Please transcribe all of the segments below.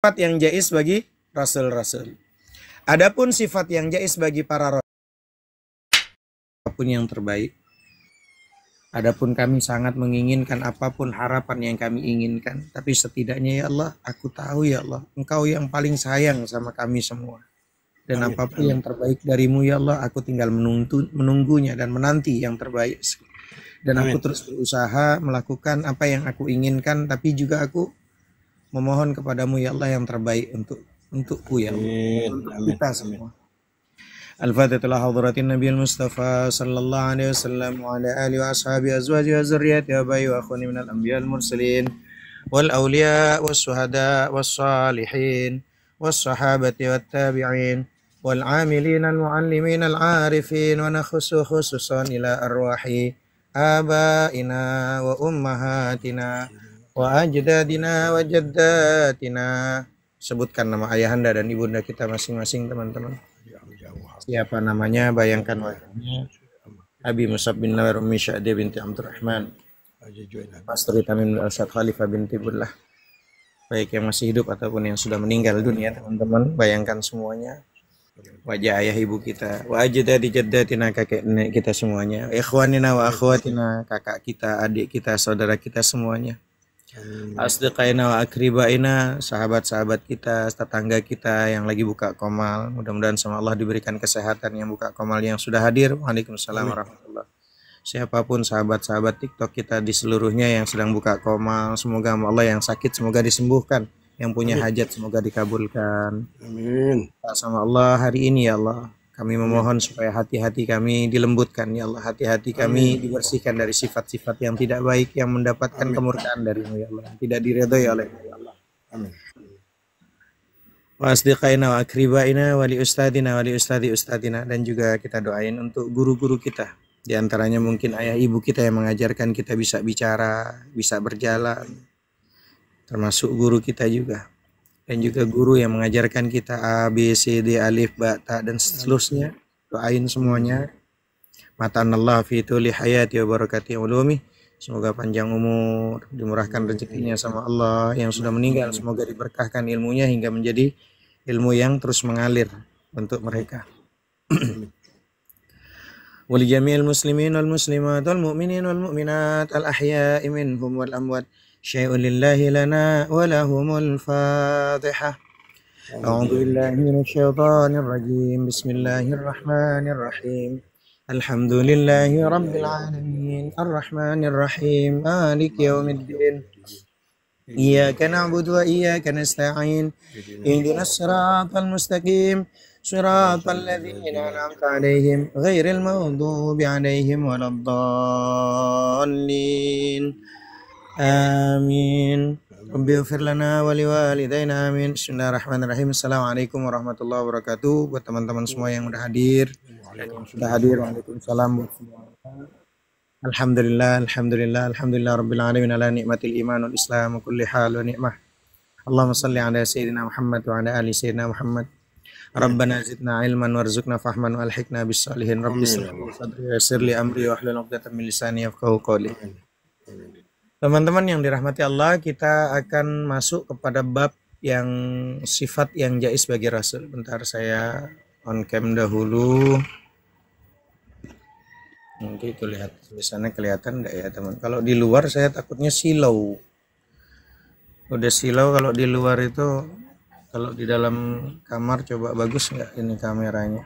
sifat yang jais bagi rasul-rasul. Adapun sifat yang jais bagi para rasul, apapun yang terbaik. Adapun kami sangat menginginkan apapun harapan yang kami inginkan, tapi setidaknya ya Allah, aku tahu ya Allah, Engkau yang paling sayang sama kami semua. Dan apapun yang terbaik darimu ya Allah, aku tinggal menunggunya dan menanti yang terbaik. Dan aku terus berusaha melakukan apa yang aku inginkan, tapi juga aku memohon kepadamu ya Allah yang terbaik untukku ya Allah, untuk kita semua. Al-Fatihah ila hadratin Nabi Mustafa sallallahu alaihi wasallam wa ala alihi wa ashabi azwaji wa zurriyyati wa bayi wa akhwani minal anbiya al mursalin wal awliya was syuhada was salihin was sahabati wat tabi'in wal amilin al muallimin al arifin wa nakhusu khususan ila arwahi abaina wa ummahatina wa ajdadina wa jaddatina. Sebutkan nama ayahanda dan ibunda kita masing-masing, teman-teman. Siapa namanya? Bayangkan wajahnya. Abi Musab bin Nawar Ummi Sya'diyah binti Abdurrahman, Pastri Tamim bin Al-Syad Khalifah binti Bullah. Baik yang masih hidup ataupun yang sudah meninggal dunia, teman-teman, bayangkan semuanya. Wajah ayah ibu kita, wa ajdadi jaddatina, kakek nenek kita semuanya, ikhwanina wa akhwatina, kakak kita, adik kita, saudara kita semuanya. Asdiqaina wa akribaina, sahabat-sahabat kita, tetangga kita yang lagi buka komal. Mudah-mudahan sama Allah diberikan kesehatan yang buka komal yang sudah hadir. Waalaikumsalam warahmatullahi. Siapapun sahabat-sahabat TikTok kita di seluruhnya yang sedang buka komal, semoga Allah yang sakit semoga disembuhkan, yang punya hajat semoga dikabulkan. Amin. Sama Allah hari ini ya Allah, kami memohon supaya hati-hati kami dilembutkan ya Allah, hati-hati kami dibersihkan dari sifat-sifat yang tidak baik yang mendapatkan kemurkaan darimu ya Allah, tidak diridhoi olehmu ya Allah. Amin. Wa asdiqaina wa akribaina wa li ustadina wa li ustadina, dan juga kita doain untuk guru-guru kita. Di antaranya mungkin ayah ibu kita yang mengajarkan kita bisa bicara, bisa berjalan, termasuk guru kita juga. Dan juga guru yang mengajarkan kita A, B, C, D, alif, ba, ta, dan seterusnya. Doain semuanya. Matanallah fi tuli hayati wa barakati ulumi. Semoga panjang umur, dimurahkan rezekinya sama Allah. Yang sudah meninggal semoga diberkahkan ilmunya hingga menjadi ilmu yang terus mengalir untuk mereka. Wal jami'il muslimin wal muslimat wal mu'minin wal mu'minat al ahya'i minhum wal amwat. شيء لله لنا ولهم الفاتحة. أعوذ بالله من الشيطان الرجيم. بسم الله الرحمن الرحيم. الحمد لله رب العالمين الرحمن الرحيم مالك يوم الدين إياك نعبد وإياك نستعين اهدنا الصراط المستقيم صراط الذين أنعمت عليهم غير المغضوب عليهم ولا الضالين. Amin. Rabbi ighfir lana wa liwalidayna amin. Bismillahirrahmanirrahim. Assalamualaikum warahmatullahi wabarakatuh. Buat teman-teman semua yang udah hadir dan yang sudah hadir, waalaikumsalam buat semua. Alhamdulillah rabbil alamin ala nikmatil iman wal islam wa kulli hal wa ni'mah. Allahumma salli ala sayyidina Muhammad wa ala ali sayyidina Muhammad. Rabbana zidna ilman warzuqna fahman wa alhiqna bis salihin. Rabbi sadri wa yassir li amri wa hlul 'uqdatam min lisani yafqahu qawli. Teman-teman yang dirahmati Allah, kita akan masuk kepada bab yang sifat yang jais bagi Rasul. Bentar saya on cam dahulu. Nanti itu lihat tulisannya kelihatan enggak ya teman? Kalau di luar saya takutnya silau. Udah silau kalau di luar itu, kalau di dalam kamar coba bagus enggak ini kameranya?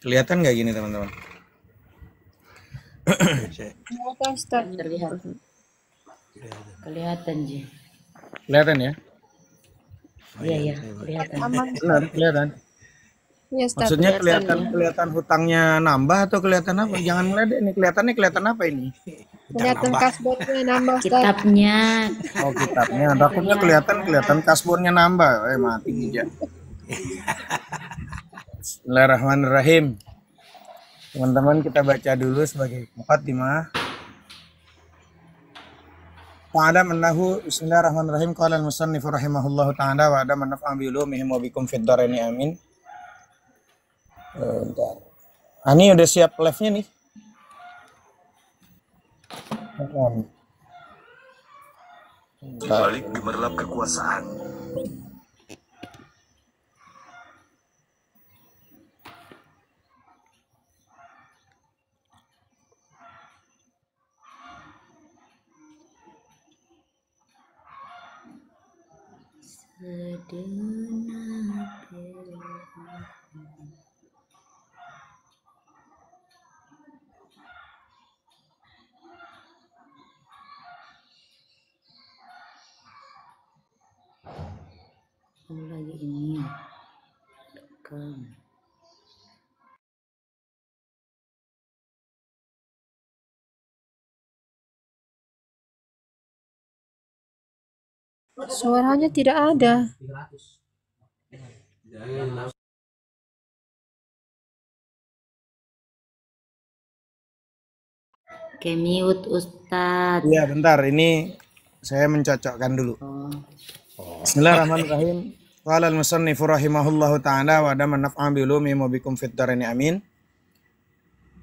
Kelihatan nggak gini teman-teman? Kelihatan Ji. Kelihatan ya? Iya kelihatan. Benar, kelihatan. Ya, maksudnya kelihatan hutangnya nambah atau kelihatan apa? Jangan meledek nih, kelihatan apa ini? Kelihatan kasbonnya nambah. Kitabnya. Oh kitabnya, takutnya kelihatan kasbonnya nambah. Mati aja. Bismillahirrahmanirrahim. Teman-teman kita baca dulu sebagai muqaddimah. Wa'adam annahu bismillahirrahmanirrahim qala al-musannif rahimahullahu ta'ala wa adam naf'an bi ulumihim wa bikum fid dharaini amin. Bentar. Ani udah siap live-nya nih. Di balik gemerlap kekuasaan, Sedenap gelap. Lagi ini rekam. Suaranya tidak ada. Oke, mute Ustadz. Iya, bentar. Ini saya mencocokkan dulu. Bismillahirrahmanirrahim. Qala al-musannifu rahimahullahu ta'ala wa dama naf'an bi ulumi wa bikum fid daraini amin.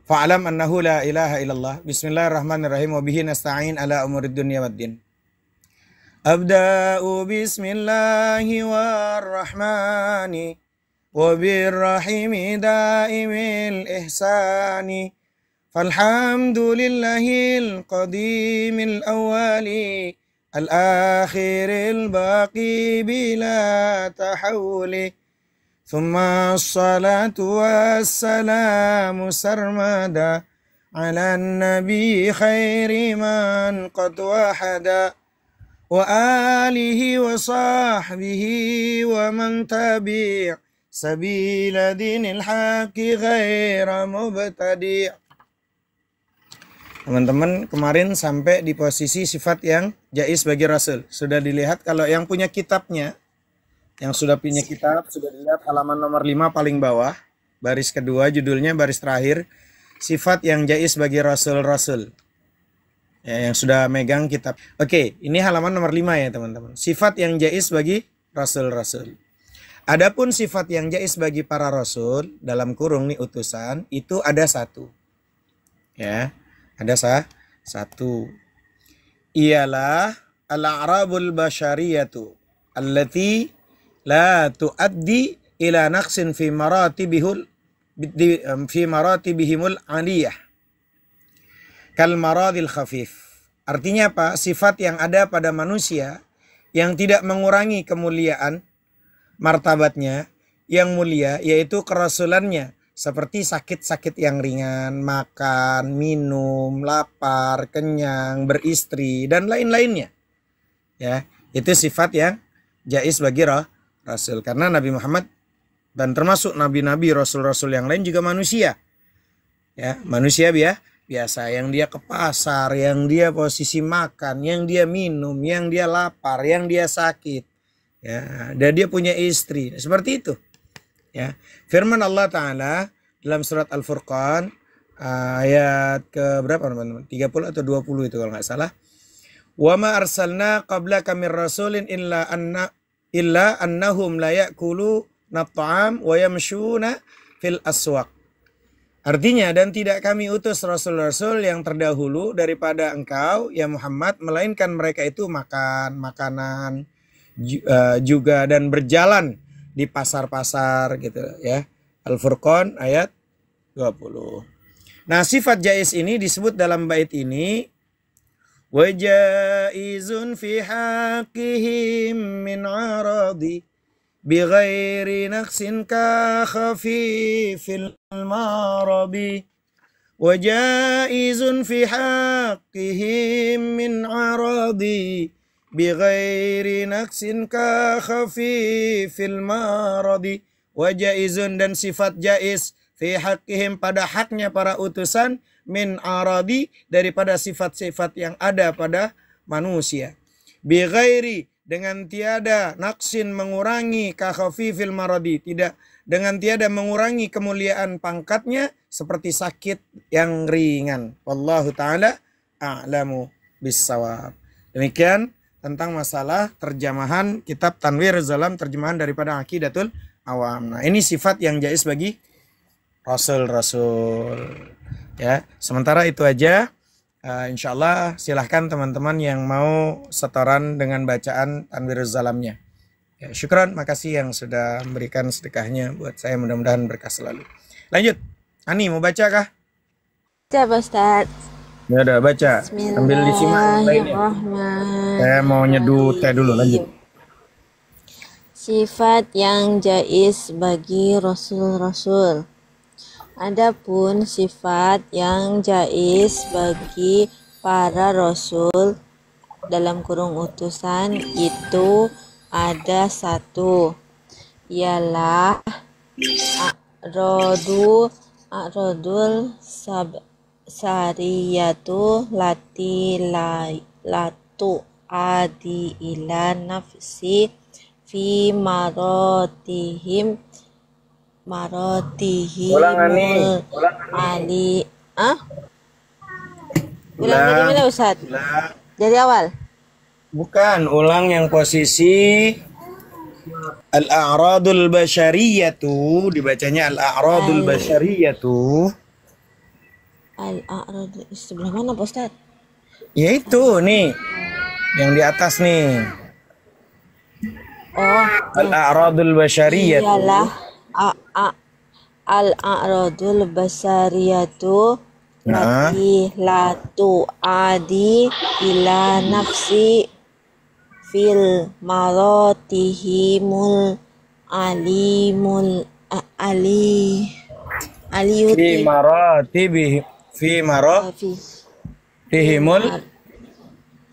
Fa'alam annahu la ilaha illallah. Bismillahirrahmanirrahim wa bihi nasta'in ala umurid dunya waddin. Abda'u bismillahi warrahmani wa birrahimi daimil ihsani. Falhamdulillahil qadimil awwali al-akhiril baqi bila tahawuli. Thumma as-salatu wassalamu sarmada ala nabi khairi man qad wahada wa alihi wa sahbihi wa man tabi' sabila dinil haqqi ghaira mubtadi'. Teman-teman, kemarin sampai di posisi sifat yang jaiz bagi Rasul. Sudah dilihat, kalau yang punya kitabnya, yang sudah punya kitab, sudah dilihat halaman nomor 5 paling bawah, baris kedua, judulnya baris terakhir, sifat yang jaiz bagi Rasul-Rasul. Ya, yang sudah megang kitab. Oke, ini halaman nomor 5 ya teman-teman. Sifat yang jaiz bagi Rasul-Rasul. Adapun sifat yang jaiz bagi para Rasul, dalam kurung nih utusan, itu ada satu. Ya. Ada satu. Ialah al-a'rabul basyariyatu allati la tuaddi ila naqsin fi maratibihimul aliyah kal maradil khafif. Artinya apa? Sifat yang ada pada manusia yang tidak mengurangi kemuliaan martabatnya yang mulia, yaitu kerasulannya. Seperti sakit-sakit yang ringan, makan, minum, lapar, kenyang, beristri, dan lain-lainnya. Ya, itu sifat yang jaiz bagi Rasul. Karena Nabi Muhammad dan termasuk nabi-nabi, rasul-rasul yang lain juga manusia. Ya, manusia biasa. Yang dia ke pasar, yang dia posisi makan, yang dia minum, yang dia lapar, yang dia sakit. Ya, dan dia punya istri. Seperti itu. Ya, firman Allah Ta'ala dalam surat Al-Furqan ayat ke berapa teman-teman? 30 atau 20 itu kalau nggak salah. Wa ma arsalna qablaka mir rasulin illa annahum la ya'kulu nat'am wa yamshuna fil aswaq. Artinya, dan tidak kami utus rasul-rasul yang terdahulu daripada engkau ya Muhammad, melainkan mereka itu makan makanan juga dan berjalan di pasar-pasar gitu ya. Al-Furqan ayat 20. Nah, sifat jaiz ini disebut dalam bait ini wa jaizun fi haqqihim min aradi bi ghairi naqsin ka khafifil marabi wa jaizun fi haqqihim min aradi bi ghairi naqsin ka khafifil maradi wa jaizun, dan sifat jaiz fi haqqihim pada haknya para utusan min aradi daripada sifat-sifat yang ada pada manusia bi ghairi dengan tiada naqsin mengurangi ka khafifil maradi tidak dengan tiada mengurangi kemuliaan pangkatnya seperti sakit yang ringan. Wallahu ta'ala a'lamu bissawab. Demikian tentang masalah terjemahan kitab Tanwir Zalam, terjemahan daripada Aqidatul Awam. Nah, ini sifat yang jaiz bagi rasul-rasul. Ya, sementara itu aja. Insya Allah silahkan teman-teman yang mau setoran dengan bacaan Tanwiruz Zalamnya. Ya, syukran, makasih yang sudah memberikan sedekahnya buat saya, mudah-mudahan berkah selalu. Lanjut, Ani mau baca kah? Baca Pak Ustaz. Ya udah baca, sambil disimak lainnya. Saya mau nyeduh teh dulu, lanjut. Sifat yang jais bagi rasul-rasul. Adapun sifat yang jais bagi para rasul dalam kurung utusan itu ada satu, ialah a'rodul sariyatu latu adi ila nafsi fi marotihim ali. Ulang dari mana Ustaz? Dari awal? Bukan, ulang yang posisi al-a'radul basyariyatu, dibacanya al-a'radul basyariyatu. Al-a'rad sebelah mana Pak Ustaz? Ya itu nih, yang di atas nih. Oh, Al-a'radul basyariyatu. iyalah al-a'radul basariyatu lati latu adi ila nafsi fil marotihimul alimul Fi maratibih fi maratihimul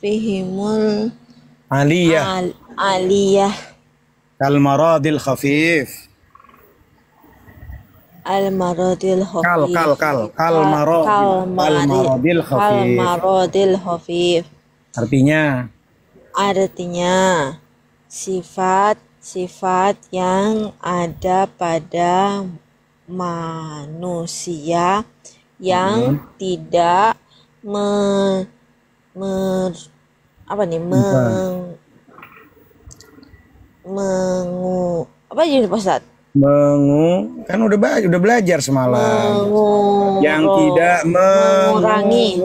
fihimul aliyah aliyah kal maradil khafif. al-maradil khafif Kal maradil khafif. maradil khafif. Artinya sifat-sifat yang ada pada manusia yang tidak apa jadi Pak Ustaz? kan udah belajar semalam. Yang tidak mengurangi.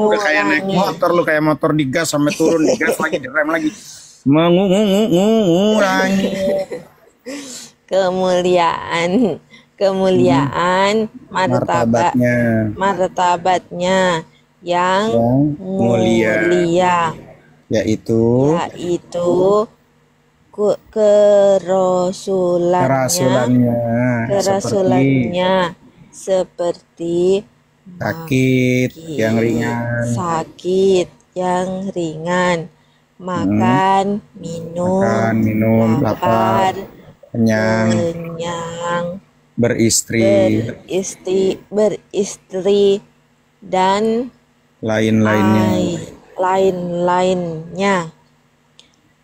Udah kayak naik motor, lu kayak motor digas sampai turun, digas lagi, direm lagi. Mengurangi kemuliaan martabatnya yang mulia, yaitu kerasulannya seperti sakit yang ringan, makan, minum, lapar, kenyang, beristri dan lain-lainnya.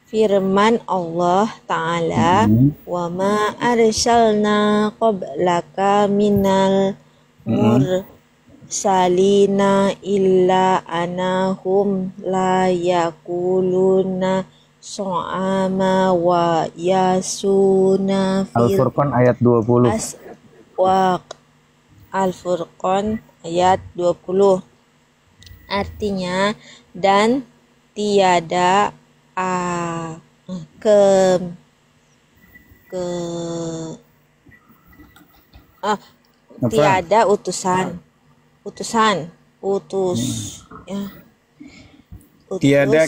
Firman Allah Ta'ala, wa ma arsalna qablaka minal mursalina illa anahum la yakuluna so'ama wa yasuna Al-Furqan ayat 20. Al-Furqan ayat 20. Artinya, dan tiada tiada utusan tiada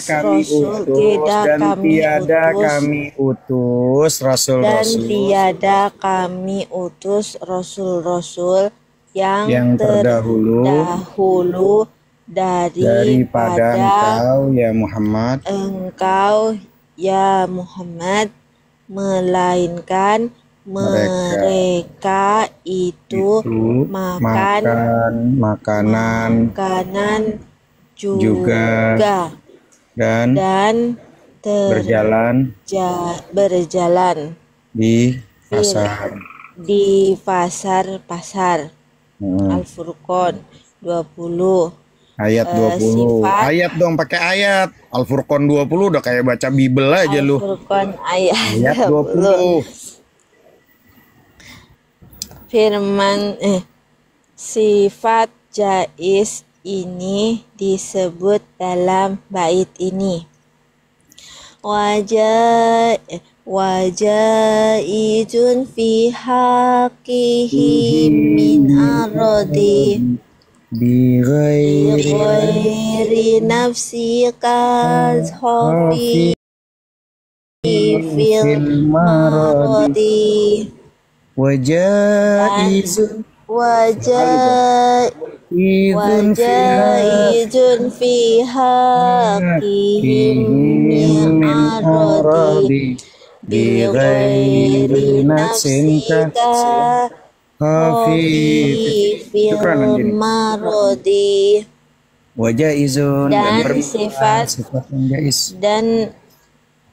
kami utus rasul-rasul yang terdahulu daripada engkau ya Muhammad, melainkan mereka itu makan makanan juga dan berjalan di pasar. Al-Furqan 20 ayat 20. Ayat dong, pakai ayat. Al-Furqan 20 udah kayak baca Bible aja lu. Al-Furqan ayat 20. sifat jaiz ini disebut dalam bait ini. Wajaizun fi haqqihi min aradi bi ghairi nafsi khafi fil maradi wajaizun wajaizun fi haqqihi min aradi bi ghairi nafsi khafifil maradi wajaizun dan sifat yang jaiz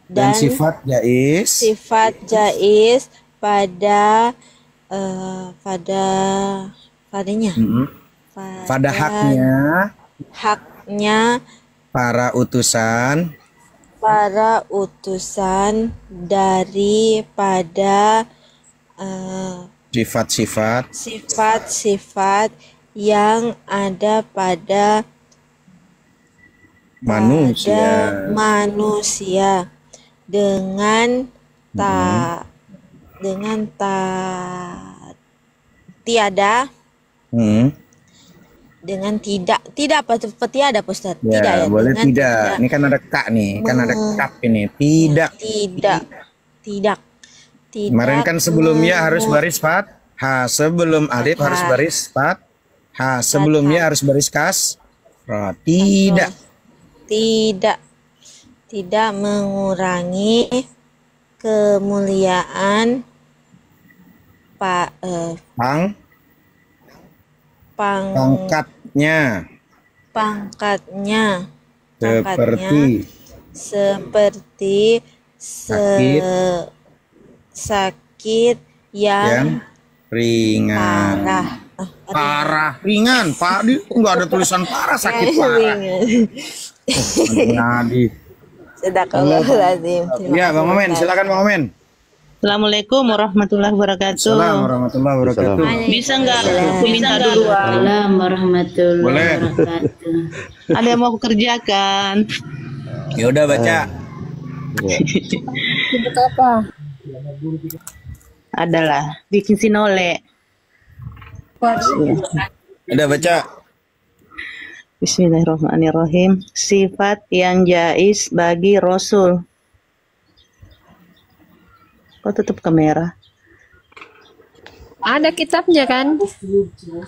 dan sifat jaiz pada haknya para utusan daripada sifat-sifat yang ada pada manusia dengan tiada dengan tidak apa tiada Ustaz? Ya, tidak ya, boleh tidak. Ini kan ada kak nih, kan ada kap ini. Tidak. Kemarin kan sebelumnya harus baris fathah, sebelum alif harus baris fathah, sebelumnya harus baris tidak mengurangi kemuliaan pangkatnya seperti sakit yang ringan. Ringan. Pak, enggak ada tulisan parah, sakit parah. Sedekahulazim. Ya, Bang Omen, silakan Bang Omen. Assalamualaikum warahmatullahi wabarakatuh. Assalamualaikum warahmatullahi wabarakatuh. Bisa nggak aku minta dulu? Assalamualaikum warahmatullahi wabarakatuh. Ada yang mau aku kerjakan? Ya udah baca. Adalah bikin sinole. Udah baca. Bismillahirrahmanirrahim. Sifat yang jaiz bagi Rasul. Kok tutup kamera? Ada kitabnya kan?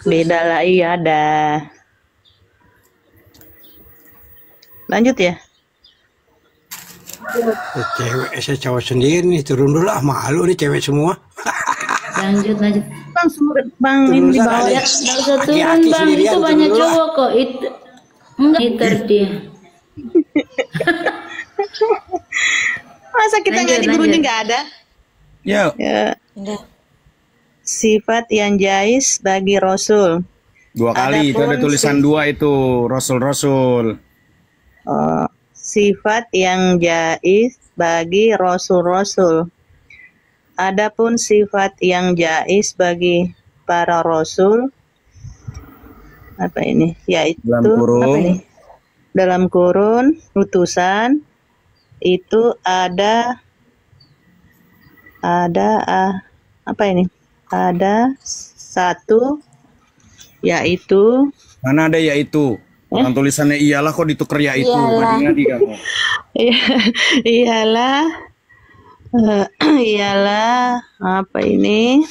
Beda lah, iya ada. Lanjut ya. Cewek saya cowok sendiri nih, turun dulu lah, malu nih cewek semua. Lanjut. Bang ini di bawah. Nggak usah turun Bang, itu banyak cowok kok. Itu enggak dia. Masa kita nggak di gurunya nggak ada? Ya. Sifat yang jaiz bagi Rasul. 2 kali, itu ada tulisan 2 itu, Rasul. Sifat yang jaiz bagi Rasul-Rasul. Adapun sifat yang jaiz bagi para Rasul, apa ini? Yaitu dalam kurun utusan itu ada apa ini? Ada satu, yaitu. Mana ada yaitu? Orang tulisannya iyalah kok ditukar yaitu. Ngadi kamu. Iyalah apa ini?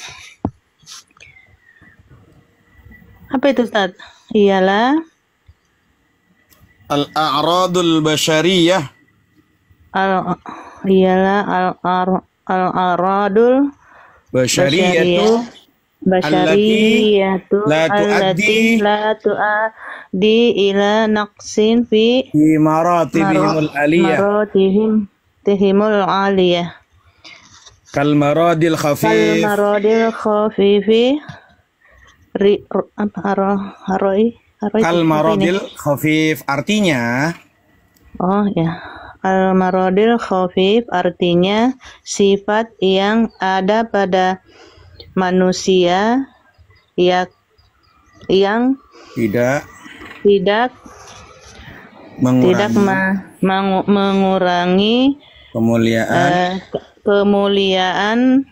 Apa itu Ustaz? Iyalah al-a'radul basyariyah. Al-aradul basyariyatu allati la tuaddi ila naqsin fi maratibihimul aliyah. Kal maradil khafifi kal maradil khafif artinya al maradil khafif artinya sifat yang ada pada manusia yang tidak tidak mengurangi kemuliaan kemuliaan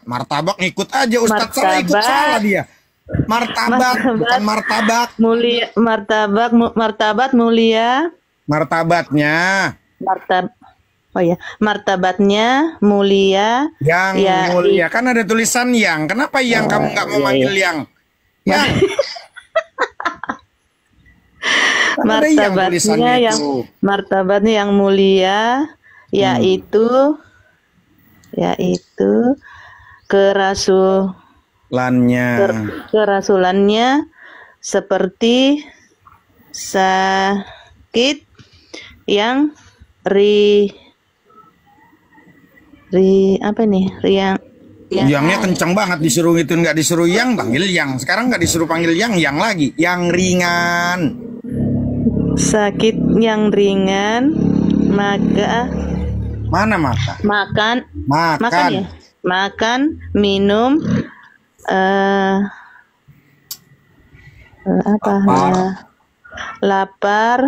martabak ikut aja Ustadz, salah ikut salah dia. Bukan martabak. Martabat mulia. Martabatnya mulia. Yang ya, mulia kan ada tulisan yang. Kenapa yang kamu nggak mau manggil yang? Yang. Martabatnya yang mulia, yaitu kerasulannya seperti sakit yang Yangnya kencang banget, disuruh itu nggak disuruh yang, panggil yang. Sekarang nggak disuruh panggil yang lagi, yang ringan. Sakit yang ringan, maka makan ya, makan minum lapar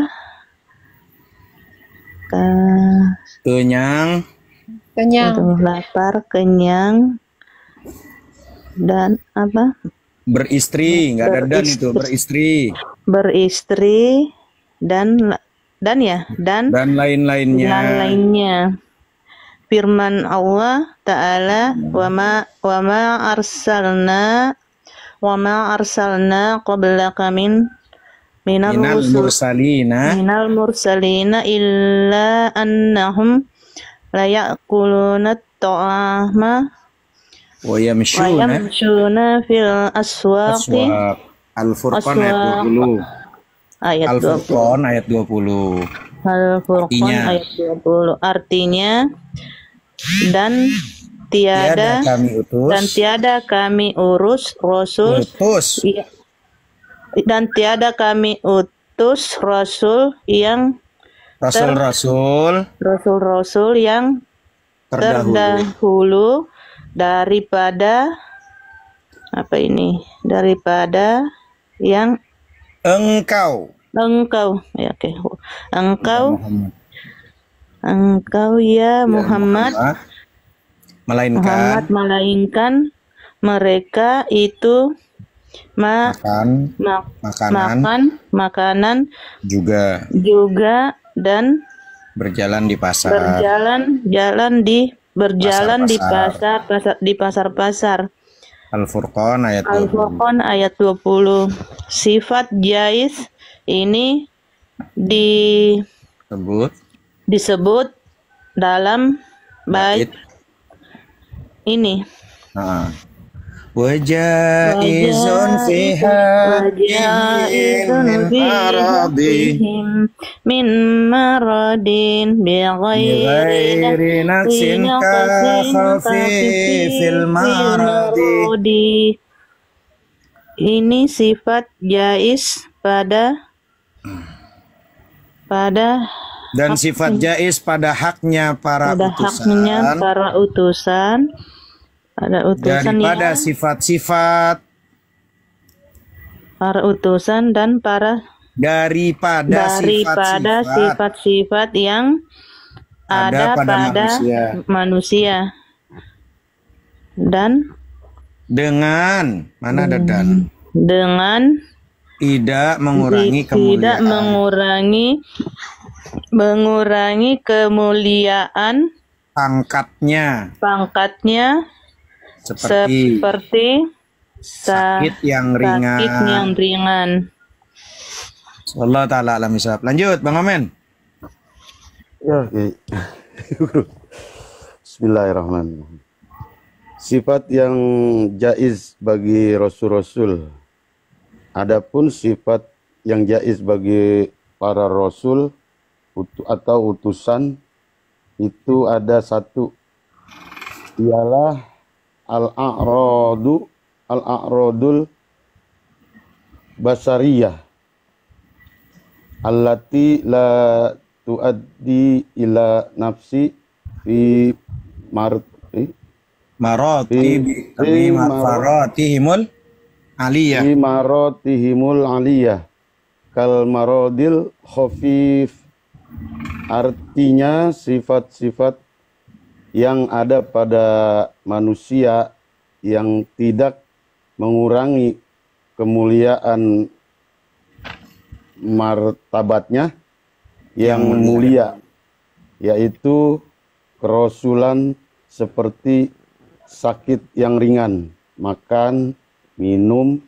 kenyang dan apa? Beristri, nggak ada dan itu beristri dan lain-lainnya. Firman Allah Ta'ala, wa ma arsalna qablaka minal mursalina illa annahum la ya'kuluna at-ta'ama wa yamshuna fil aswaqi. Al-Furqan ayat 20. Artinya dan tiada kami utus rasul yang terdahulu daripada yang engkau ya Muhammad melainkan mereka itu makan makanan juga dan berjalan di pasar. Al-Furqan ayat 20. Sifat jais ini disebut dalam bait ini. Wajaizun fi haqqihim min maradin bighairi naqsin fil maradi. Ini sifat jais dan sifat jais pada haknya para utusan. Ada utusan daripada sifat-sifat para utusan dan daripada sifat-sifat yang ada pada manusia. Dan dengan tidak mengurangi kemuliaan pangkatnya seperti sakit yang ringan. Allah Ta'ala alam isab. Lanjut Bang Omen. Ya, okay. Bismillahirrahmanirrahim. Sifat yang jaiz bagi rasul-rasul. Adapun sifat yang jaiz bagi para rasul atau utusan itu ada satu, ialah al-a'radul basariyah allati la tuaddi ila nafsi fi maratihimul aliyah. fi maratihimul aliyah kal marodil khafif. Artinya sifat-sifat yang ada pada manusia yang tidak mengurangi kemuliaan martabatnya yang mulia, yaitu kerasulan seperti sakit yang ringan, makan, minum,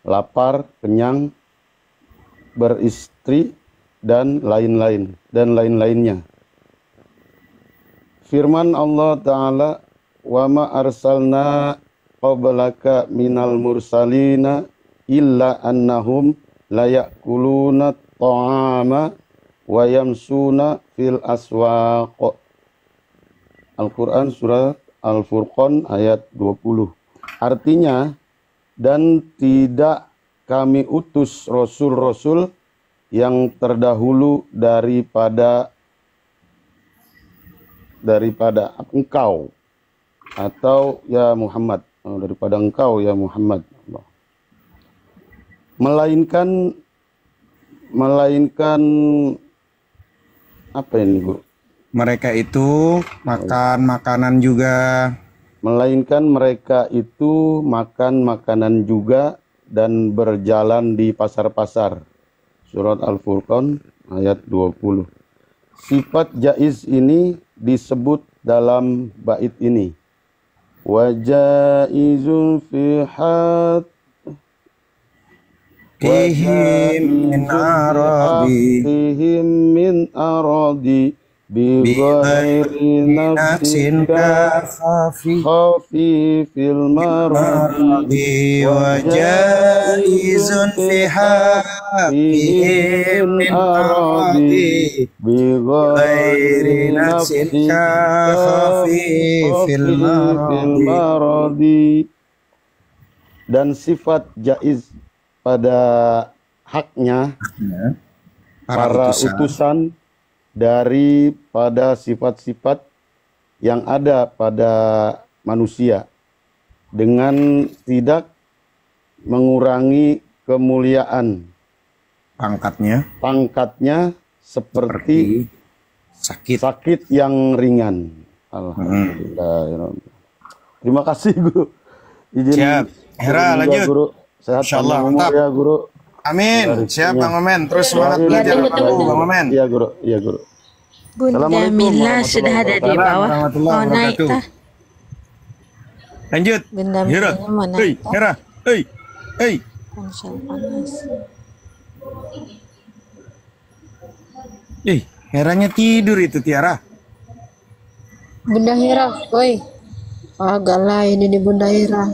lapar, kenyang, beristri, dan lain-lainnya. Firman Allah Ta'ala, wa ma arsalna qablaka minal mursalina illa annahum layakuluna ta'ama wa yamsuna fil aswaq. Al-Quran surat Al-Furqan ayat 20. Artinya, dan tidak kami utus rasul-rasul yang terdahulu daripada engkau, atau ya Muhammad, daripada engkau ya Muhammad, melainkan apa ini, Bu? Mereka itu makan makanan juga. Melainkan mereka itu makan makanan juga dan berjalan di pasar-pasar. Surat Al-Furqan ayat 20. Sifat jaiz ini disebut dalam bait ini. Wa jaizun fi min aradi bi ghairi nafsin khafi fil maradi wa jaizun fi min aradi bi ghairi nafsin khafi fil maradi. Dan sifat jaiz pada haknya para utusan daripada sifat-sifat yang ada pada manusia dengan tidak mengurangi kemuliaan pangkatnya seperti sakit yang ringan. Alhamdulillah. Terima kasih, Guru. Siap. Hera, lanjut. Guru. Sehat Insyaallah, mantap. Ya, Guru. Amin. Siap, Bang Omen. Terus semangat belajar, Bang Omen. Iya, Guru. Iya, Guru. Bunda Mila sudah ada di bawah. Mau naik tah? Lanjut. Bunda Hera. Mila mau Hei, naik tah? Hera. Hei. Ponsel panas. Heranya tidur itu, Tiara. Bunda Hera, woi. Agak lain ini Bunda Hera.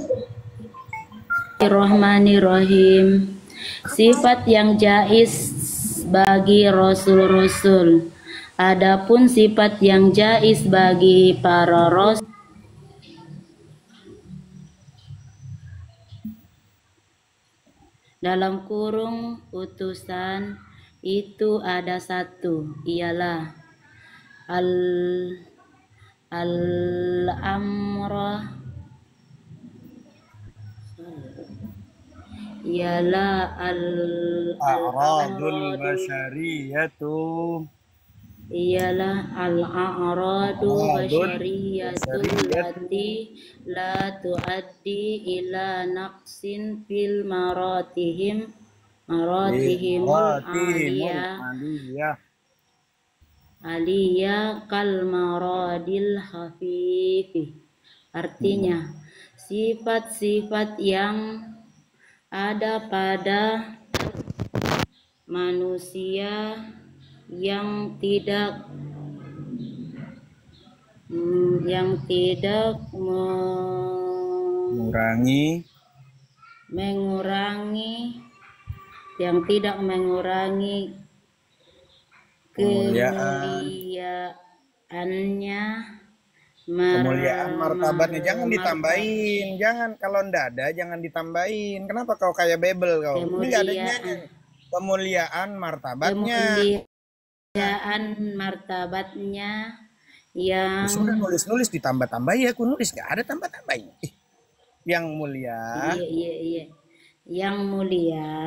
Bismillahirrahmanirrahim. Sifat yang jaiz bagi rasul-rasul. Adapun sifat yang jaiz bagi para rasul dalam kurung utusan itu ada satu, ialah al-amrah, ialah A'radul basyariyatu, ialah al-a'radu basyariyatu lati la tuaddi ila naqsin fil maratihimul aliyah kal maradil khafifi. Artinya sifat-sifat yang ada pada manusia yang tidak mengurangi kemuliaannya, kemuliaan martabatnya. Jangan ditambahin, jangan, kalau ndak ada jangan ditambahin. Kenapa kau kayak bebel kau? Ini adanya kemuliaan martabatnya. Kerajaan martabatnya yang Sudah nulis-nulis ditambah-tambah ya, aku nulis nggak ada tambah-tambahnya. Yang mulia. iya. Yang mulia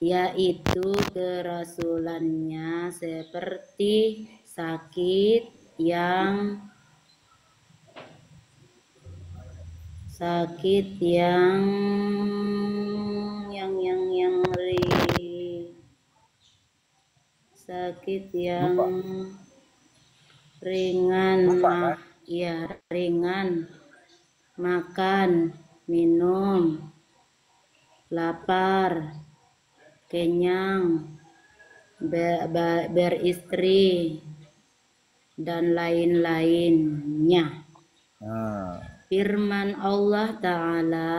yaitu kerasulannya seperti sakit yang sakit yang ringan, ringan, makan, minum, lapar, kenyang, beristri, dan lain-lainnya. Firman Allah Ta'ala,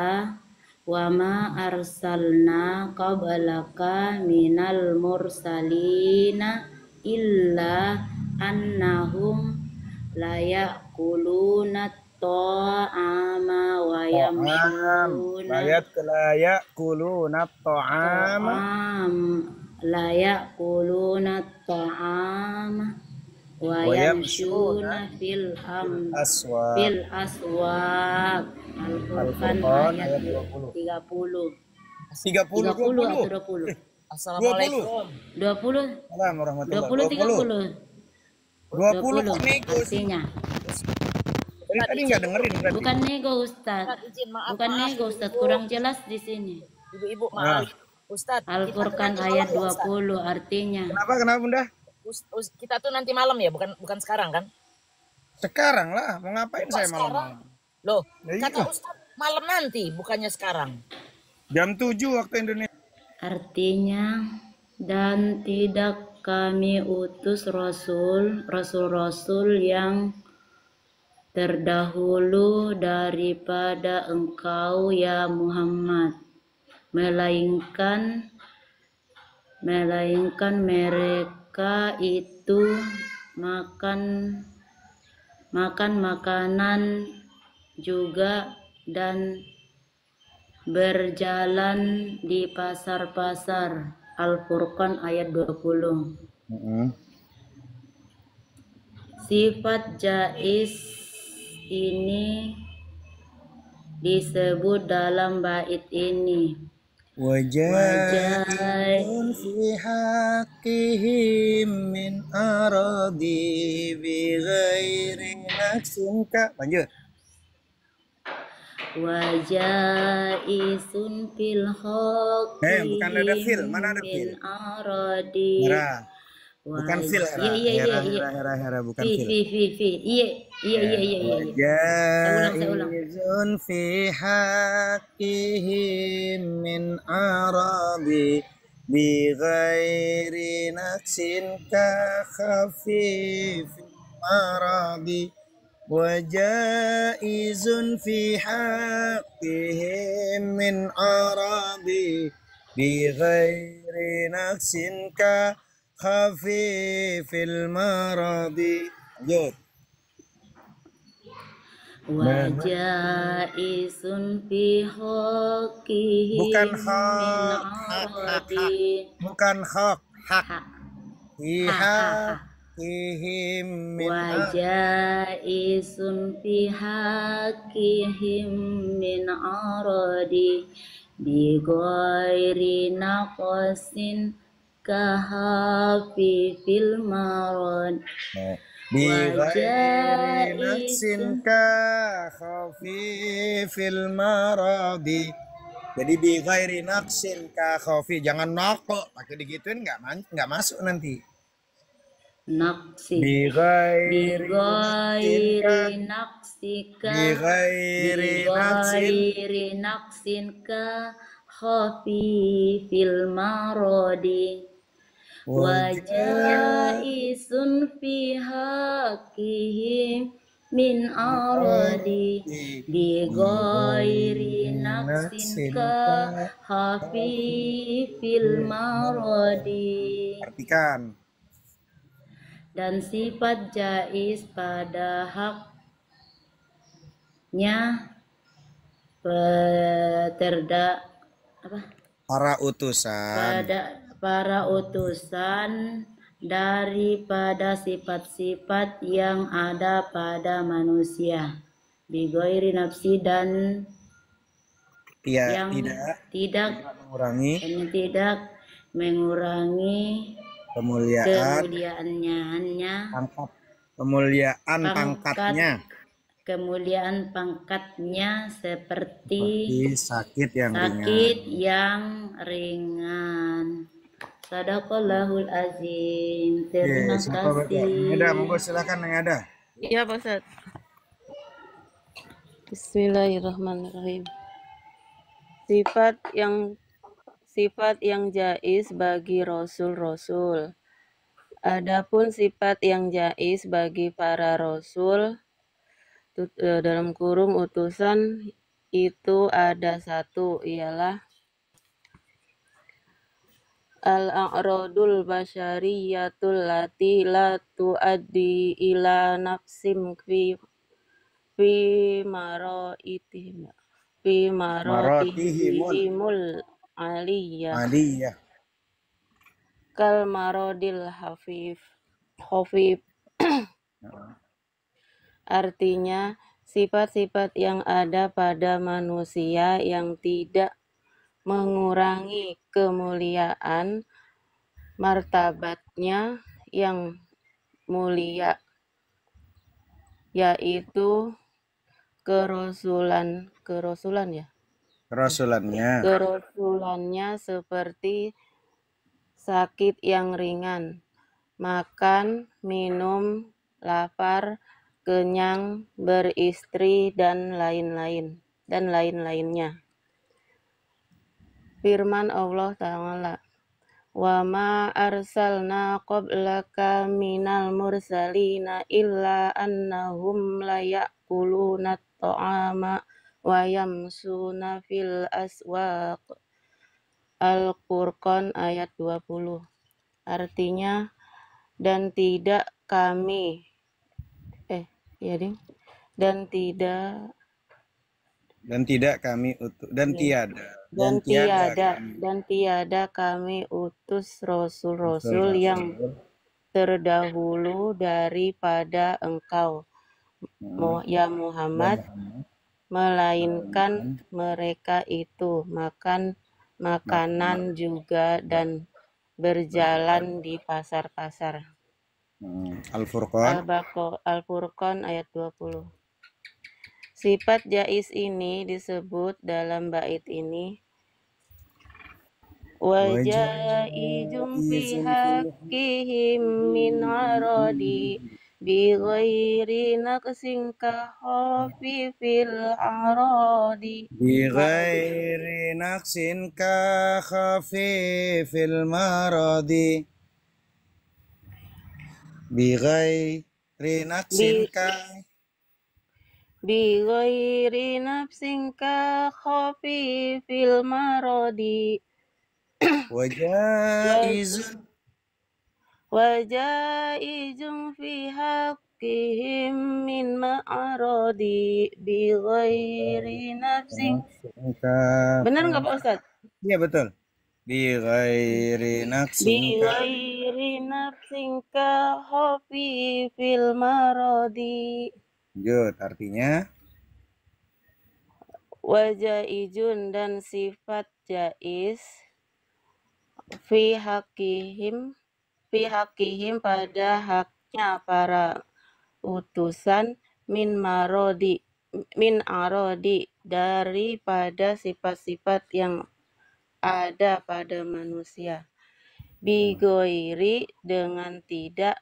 wa ma arsalna qablaka minal mursalina illa annahum la ya'kuluna ta'ama wa yamshuna la ya'kuluna ta'ama la ya'kuluna ta'ama wa yamshuna fil aswaq. Al-Furqan ayat 30. 30 atau 20? Assalamualaikum. 20. Assalamualaikum 20 20 nego artinya. Tadi nggak dengerin berarti. Bukan nego Ustaz. Bukan nego Ustaz, kurang jelas di sini. Ibu-ibu maaf. Ustaz, Al-Furqan ayat 20 artinya. Kenapa Bunda? Kita tuh nanti malam ya, bukan sekarang kan? Sekarang lah, mau ngapain saya malam? Loh, kata Ustaz malam nanti, bukannya sekarang. Jam 7 waktu Indonesia. Artinya, dan tidak kami utus rasul-rasul yang terdahulu daripada engkau ya Muhammad, melainkan mereka itu makan makanan juga dan berjalan di pasar-pasar. Al-Furqan ayat 20. Sifat jais ini disebut dalam bait ini. Wajahun fi haqqihim min aradi bi ghairi nafsin ka. Lanjut. Wajaisun fil haqqihim bukan ada fil, mana ada fil? min aradi. Bukan fil, Hera, bukan fil. Iya. Wajahun fi haqqihim min aradi bi ghairi nafsin ka khafif maradi. Wajaizun fi haqqihim min aradi bi ghairi nafsin ka khafifil maradi. Lanjut. Wajaisun fi haqqihim bukan min aradi. Bukan hak. Ihim min wajaisun fi haqqihim min aradi bi ghairi naqsin kahafi fil marad. Bi ghairi naqsin kahafi fil maradi. Jadi bi ghairi naqsin kahafi, jangan nako pakai digituin, nggak masuk nanti. Naksi bi ghairi naqsin ka khafi fil maradi wajaisun fi haqqihim min aradi bi ghairi naqsin ka khafi fil maradi. Artikan. Dan sifat jais pada haknya para utusan pada para utusan daripada sifat-sifat yang ada pada manusia, bighairi nafsi dan yang tidak mengurangi kemuliaan pangkatnya seperti sakit yang ringan. Sadaqallahul azim. Terima kasih. Ada, monggo silakan Neng Ada. Iya, Pak Ustaz. Bismillahirrahmanirrahim. Sifat yang jaiz bagi rasul-rasul. Adapun sifat yang jaiz bagi para rasul dalam kurung utusan itu ada satu, ialah al-a'radul basyariyatul lati la tuaddi ila nafsim fi maratihimul aliyah kal marodil khafif. Artinya sifat-sifat yang ada pada manusia yang tidak mengurangi kemuliaan martabatnya yang mulia, yaitu kerasulannya seperti sakit yang ringan, makan, minum, lapar, kenyang, beristri, dan lain-lainnya. Firman Allah Ta'ala, wa ma arsalna qablaka minal mursalina illa annahum la ya'kuluna ta'ama wa yamsuna fil aswaq. Al-Furqan ayat 20. Artinya, dan tidak kami tiada kami utus rasul-rasul yang terdahulu daripada engkau, ya Muhammad, melainkan mereka itu makan makanan juga dan berjalan di pasar-pasar. Al-Furqan ayat 20. Sifat jaiz ini disebut dalam bait ini wa jaizum fi haqqihim min aradi bi ghairi naqsin ka khafifil aradi bi ghairi nafsin ka khafifil maradi wajaizun fi haqqihim min ma'aradi bi ghairi nafsin. Benar nggak Pak Ustadz? Iya betul. Bi ghairi nafsin ka khafifil maradi. Good, artinya wajaizun dan sifat jaiz fi hakihim pada haknya para utusan min arodi daripada sifat-sifat yang ada pada manusia, bigoiri dengan tidak,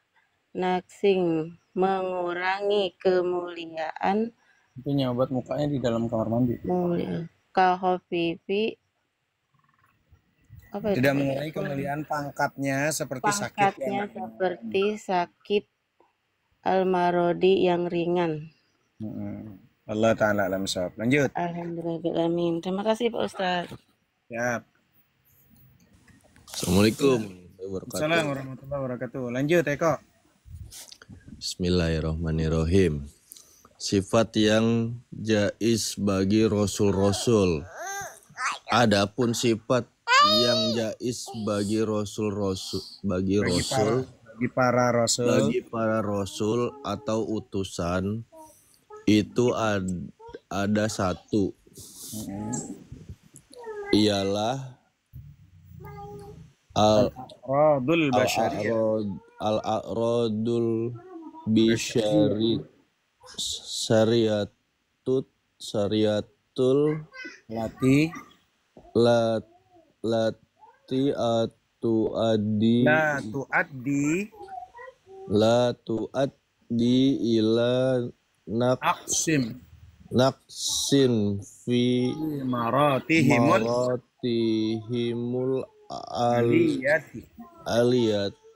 naksing mengurangi kemuliaan. Punya obat mukanya di dalam kamar mandi. Kahofifi tidak mengurangi kemuliaan pangkatnya seperti sakit al-marodi yang ringan. Allah Ta'ala alam shawab. Lanjut. Alhamdulillah. Terima kasih Pak Ustaz. Siap. Assalamualaikum warahmatullahi wabarakatuh. Lanjut Eko. Bismillahirrahmanirrahim. Sifat yang jaiz bagi rasul-rasul. Adapun sifat yang jaiz bagi rasul bagi para rasul atau utusan itu ada satu, ialah al-a'radul basyariyah. al-a'radul bisyari syariatul lati la tuaddi ila naqsin fi maratihimul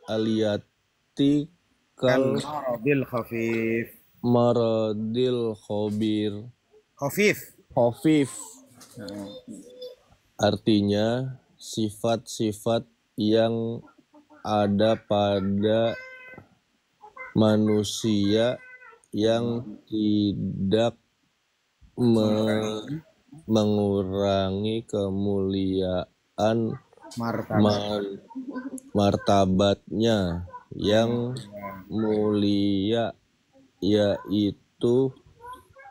aliyati kal maradil khafif. Artinya sifat-sifat yang ada pada manusia yang tidak mengurangi kemuliaan martabatnya yang mulia, yaitu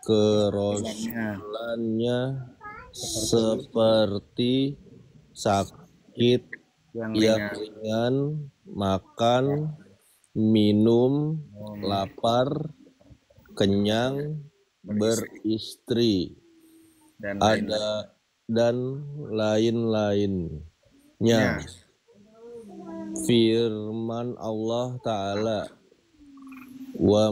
kerasulannya, seperti sakit yang ringan, makan, minum, lapar, kenyang, beristri, dan lain-lainnya. Firman Allah Ta'ala, wa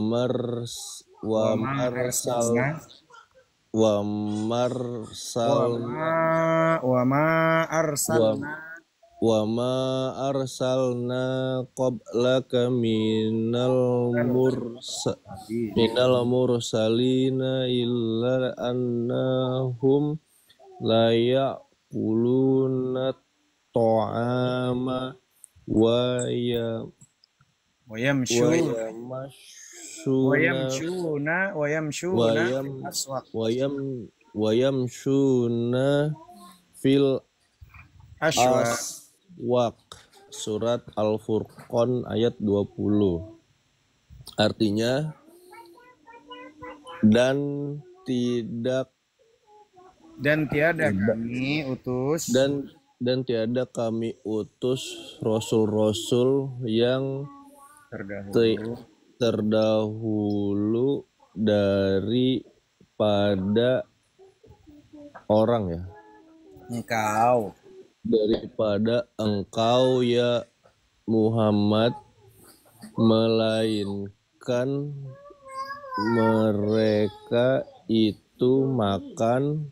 ma arsalna qablaka minal mursalina illa annahum la ya'kuluna ta'ama wa yamshuna fil aswaq. Surat Al-Furqan ayat 20. Artinya, dan tiada kami utus rasul-rasul yang terdahulu daripada orang, ya. Daripada engkau ya Muhammad, melainkan mereka itu makan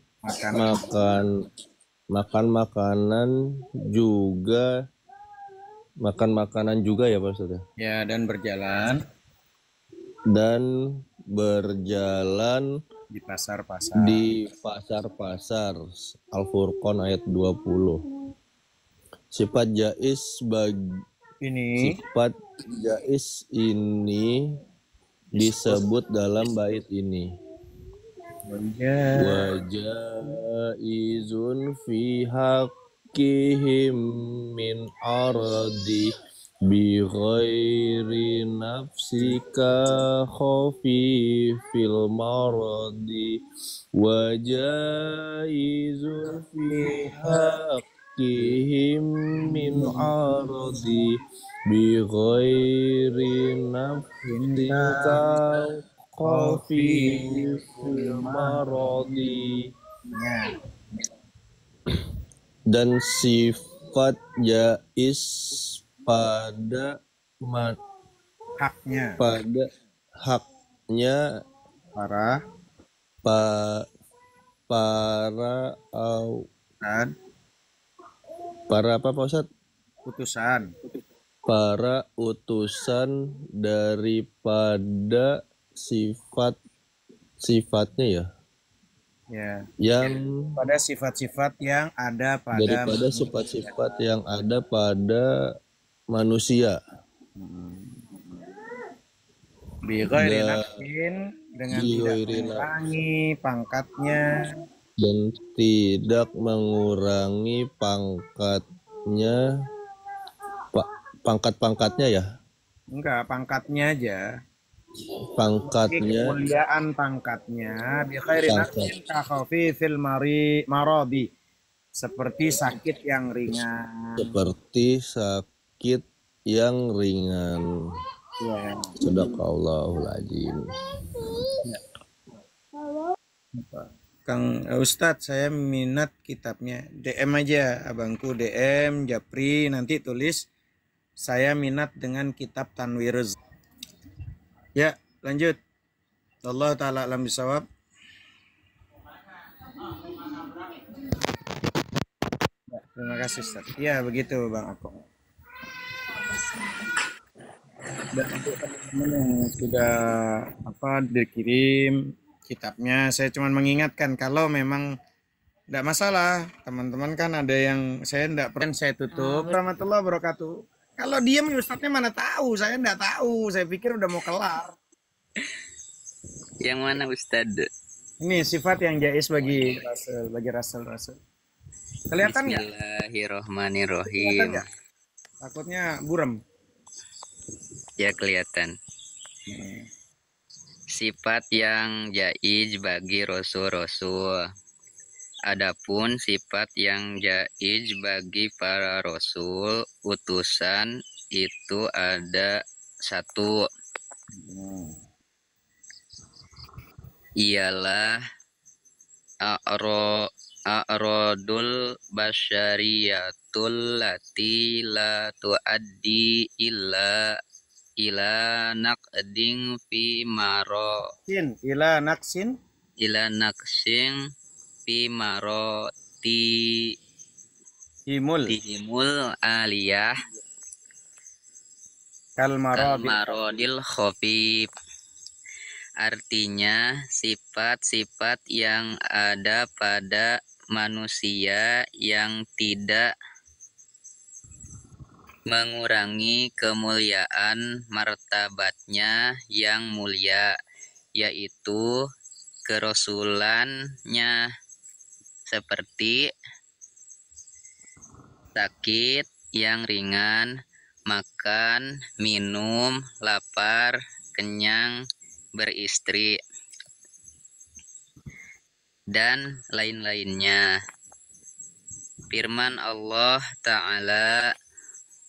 makanan juga ya Pak Ustaz. Ya, dan berjalan di pasar-pasar. Al-Furqan ayat 20. Sifat jaiz ini disebut dalam bait ini. Wajaizun fi haqqihim min ardi bi ghairi nafsika khafifil maradi wajaizun fi haqqihim min ardi bi ghairi nafsika khafifil maradi. Dan sifat jaiz pada haknya para apa Pak Ustadz? Para utusan daripada sifatnya, ya. Yang pada sifat-sifat yang ada pada daripada sifat-sifat yang ada pada manusia. Bighairi nafsin, dengan tidak mengurangi pangkatnya, dan tidak mengurangi pangkatnya, pangkat-pangkatnya, ya. Enggak, pangkatnya aja. Pangkatnya. Kemuliaan pangkatnya bi khairi nafsin ka khafifil maradi. Seperti sakit yang ringan. Seperti sakit yang ringan. Ya. Sadaqallahul azim. Ya. Kang Ustadz, saya minat kitabnya. DM aja abangku, DM Japri, nanti tulis saya minat dengan kitab Tanwiruz. Ya, lanjut. Allah taala alam bisawab. Ya, terima kasih Ustaz. Ya, begitu Bang Ako. Dan untuk teman-teman yang sudah dikirim kitabnya, saya cuma mengingatkan kalau memang tidak masalah, teman-teman kan ada yang saya tidak pernah saya tutup. Warahmatullahi wabarakatuh. Kalau diam Ustadznya mana tahu, saya tidak tahu, saya pikir udah mau kelar. Yang mana Ustadz? Ini sifat yang jais bagi rasul. Kelihatan nggak? Bismillahirrohmanirrohim. Takutnya buram. Ya kelihatan. Sifat yang jaiz bagi rasul-rasul. Adapun sifat yang jaiz bagi para rasul utusan itu ada 1. Ialah a'radul basyariyatul lati la tuaddi illa naqdin fi maro ila naqsin fi maroti himul aliyah kal marodil khafif. Artinya sifat-sifat yang ada pada manusia yang tidak mengurangi kemuliaan martabatnya yang mulia, yaitu kerasulannya, seperti sakit yang ringan, makan, minum, lapar, kenyang, beristri, dan lain-lainnya. Firman Allah Ta'ala,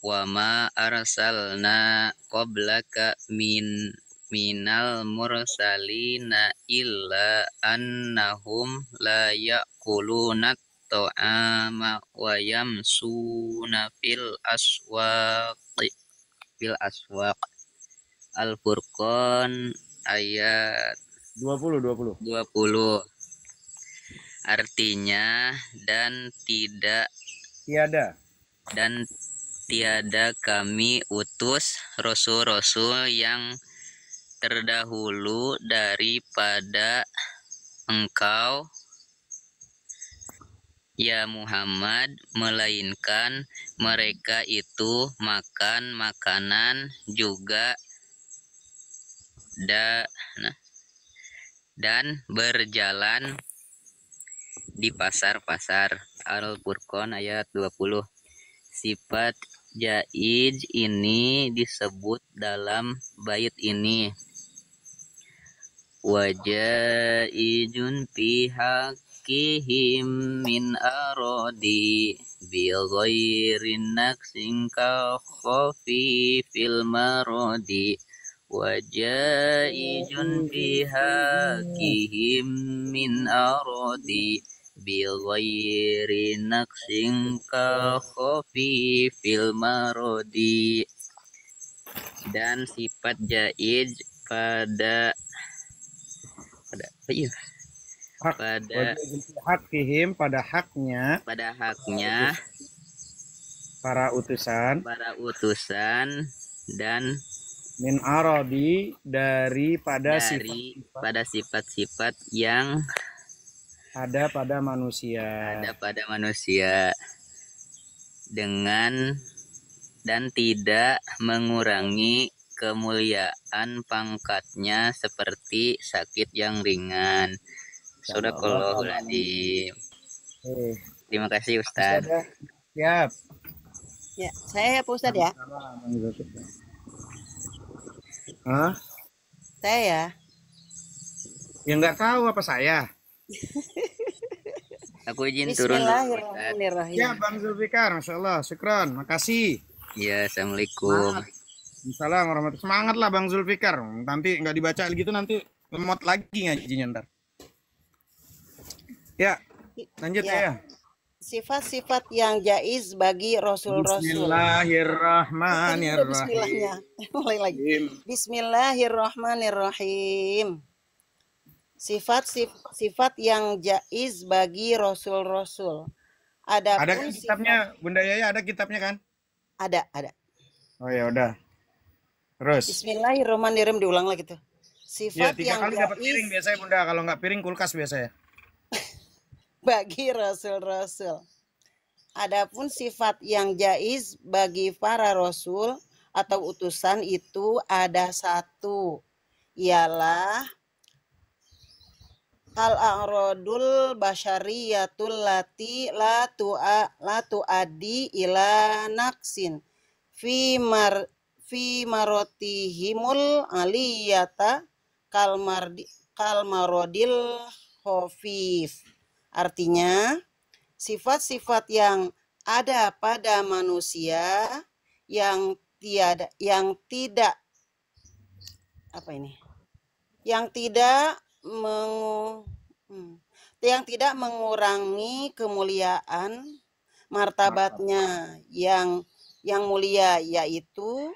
wa ma arsalna qablaka minal mursalina illa annahum la ya'kuluna ta'ama wa yamsuna fil aswaq. Al-Furqan ayat 20. Artinya tiada kami utus rasul-rasul yang terdahulu daripada engkau ya Muhammad, melainkan mereka itu makan makanan juga dan berjalan di pasar-pasar. Al-Furqan ayat 20. Sifat jaiz ini disebut dalam bait ini. Wa jaizun fi haqqihim min aradi bi ghairi naqsin ka khafi fil maradi. Wa jaizun fi haqqihim min aradi bi ghairi naqsin ka khafi fil maradi. Dan sifat jaiz pada hakihim, pada haknya para utusan dan min aradi daripada sifat-sifat yang ada pada manusia dengan dan tidak mengurangi kemuliaan pangkatnya seperti sakit yang ringan. Shadaqallahul adzim. Terima kasih Ustaz. Siap. Ya, saya ya Pak Ustaz ya. Hah? Saya. Ya nggak tahu apa saya. Aku izin turun dulu, Ustaz. Bismillahirrahmanirrahim. Ya Bang Zulfikar, Masya Allah, syukron, makasih. Ya, Assalamualaikum. Assalamualaikum warahmatullahi. Semangat lah Bang Zulfikar. Nanti nggak dibaca gitu nanti lemot lagi ngajinya ntar. Ya, lanjut ya. Sifat-sifat yang jaiz bagi rasul-rasul. Bismillahirrahmanirrahim. Bismillahnya. Mulai lagi. Bismillahirrahmanirrahim. Sifat yang jaiz bagi rasul-rasul. Ada kitabnya, Bunda Yaya, ada kitabnya kan? Ada. Oh ya udah. Terus. Bismillahirrahmanirrahim, diulang lagi tuh. Ya, Sifat 3 yang kali dapat jaiz piring biasanya Bunda. Kalau nggak piring kulkas biasanya. bagi rasul-rasul. Adapun sifat yang jaiz bagi para rasul atau utusan itu ada satu, ialah al-a'radul basyariyatul lati la tuaddi ila naqsin fi marotihimul aliyata kalmarodil khofif. Artinya, sifat-sifat yang ada pada manusia yang tidak mengurangi kemuliaan martabatnya yang mulia, yaitu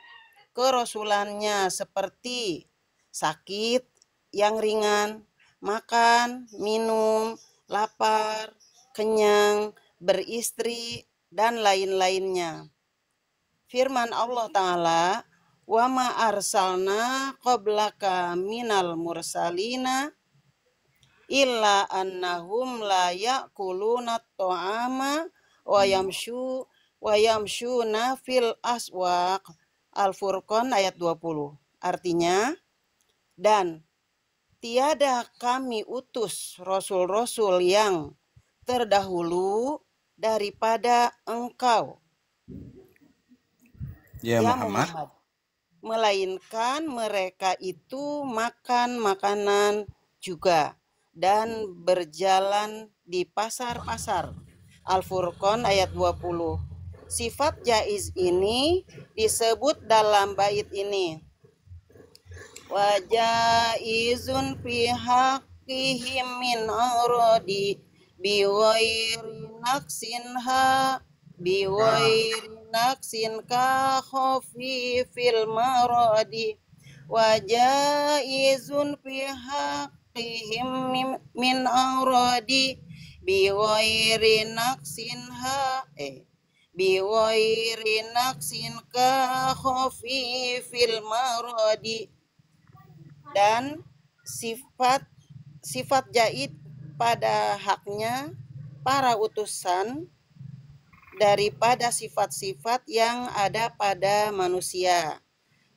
kerasulannya, seperti sakit yang ringan, makan, minum, lapar, kenyang, beristri, dan lain-lainnya. Firman Allah Ta'ala, wa ma arsalna qablaka minal mursalina illa annahum la ya'kuluna ta'ama wa yamshuna fil aswaq. Al-Furqan ayat 20. Artinya, dan tiada kami utus rasul-rasul yang terdahulu daripada engkau, ya Muhammad, melainkan mereka itu makan makanan juga dan berjalan di pasar-pasar. Al-Furqan ayat 20. Sifat jaiz ini disebut dalam bait ini. Wa jaizun fi haqqihim min aradi biwairi naksin ka khofi fil maradi wa jaizun fi haqqihim min aradi biwairi naksin ka khofi fil maradi. Dan sifat jaiz pada haknya para utusan daripada sifat-sifat yang ada pada manusia,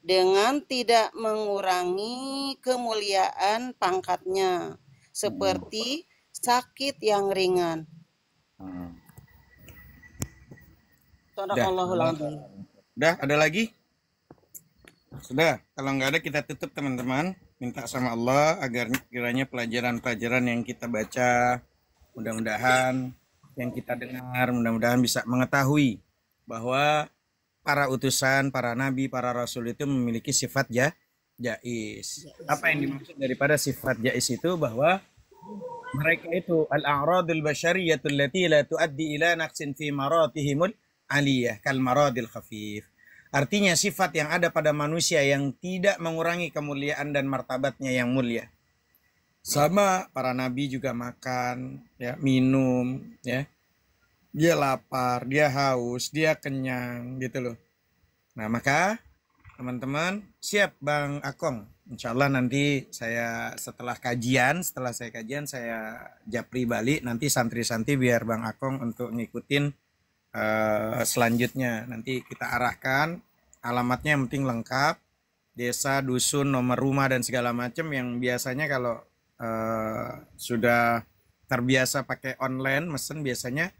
dengan tidak mengurangi kemuliaan pangkatnya, seperti sakit yang ringan. Udah, ada lagi? Sudah, kalau nggak ada kita tutup teman-teman. Minta sama Allah agar kiranya pelajaran-pelajaran yang kita baca, mudah-mudahan yang kita dengar, mudah-mudahan bisa mengetahui bahwa para utusan, para nabi, para rasul itu memiliki sifat jaiz. Apa yang dimaksud daripada sifat jaiz itu? Bahwa mereka itu al-a'radul basyariyatul lati la tuaddi ila naqsin fi maratihimul aliyah kal maradil khafif. Artinya sifat yang ada pada manusia yang tidak mengurangi kemuliaan dan martabatnya yang mulia. Sama para nabi juga makan, ya, minum, ya. Dia lapar, dia haus, dia kenyang, gitu loh. Nah, maka teman-teman siap Bang Akong. Insya Allah nanti setelah saya kajian saya japri balik, nanti santri-santri biar Bang Akong untuk ngikutin selanjutnya. Nanti kita arahkan alamatnya yang penting lengkap, desa, dusun, nomor rumah dan segala macam yang biasanya kalau sudah terbiasa pakai online mesen biasanya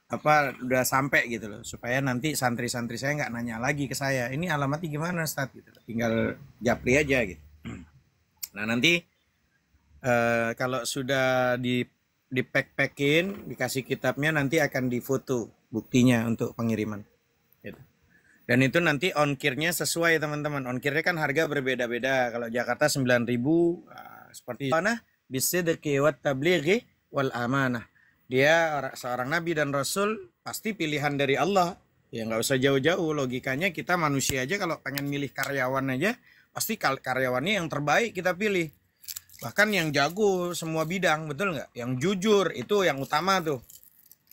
udah sampai gitu loh, supaya nanti santri-santri saya nggak nanya lagi ke saya, ini alamatnya gimana Ustaz gitu. Tinggal japri aja gitu. Nah, nanti kalau sudah di pack-packin, dikasih kitabnya, nanti akan difoto buktinya untuk pengiriman gitu. Dan itu nanti ongkirnya sesuai teman-teman. Ongkirnya kan harga berbeda-beda. Kalau Jakarta 9.000, seperti mana? Bisidqi wat tablighi wal amanah. Dia seorang nabi dan rasul, pasti pilihan dari Allah. Ya nggak usah jauh-jauh. Logikanya kita manusia aja kalau pengen milih karyawan aja, pasti karyawannya yang terbaik kita pilih. Bahkan yang jago semua bidang, betul nggak? Yang jujur, itu yang utama tuh.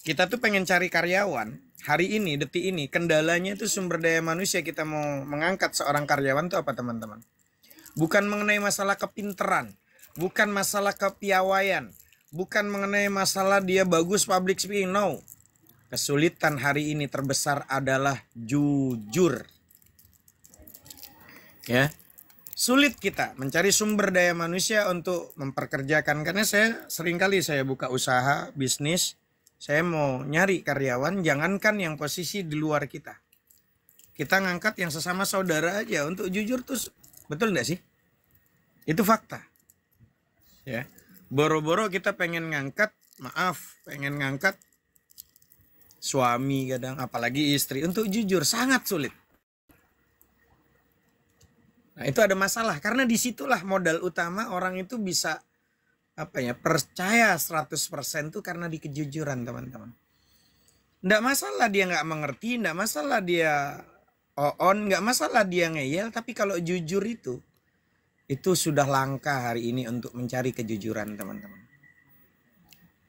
Kita tuh pengen cari karyawan. Hari ini, detik ini, kendalanya itu sumber daya manusia. Kita mau mengangkat seorang karyawan itu apa teman-teman? Bukan mengenai masalah kepinteran, bukan masalah kepiawaian, bukan mengenai masalah dia bagus public speaking, no. Kesulitan hari ini terbesar adalah jujur. Ya, sulit kita mencari sumber daya manusia untuk memperkerjakan. Karena saya seringkali saya buka usaha, bisnis, saya mau nyari karyawan, jangankan yang posisi di luar kita. Kita ngangkat yang sesama saudara aja untuk jujur tuh, betul nggak sih? Itu fakta. Ya, boro-boro kita pengen ngangkat, pengen ngangkat suami kadang, apalagi istri, untuk jujur sangat sulit. Nah, itu ada masalah karena disitulah modal utama orang itu bisa percaya 100% tuh karena di kejujuran teman-teman. Nggak masalah dia nggak mengerti, nggak masalah dia nggak masalah dia ngeyel, tapi kalau jujur itu sudah langka hari ini untuk mencari kejujuran teman-teman.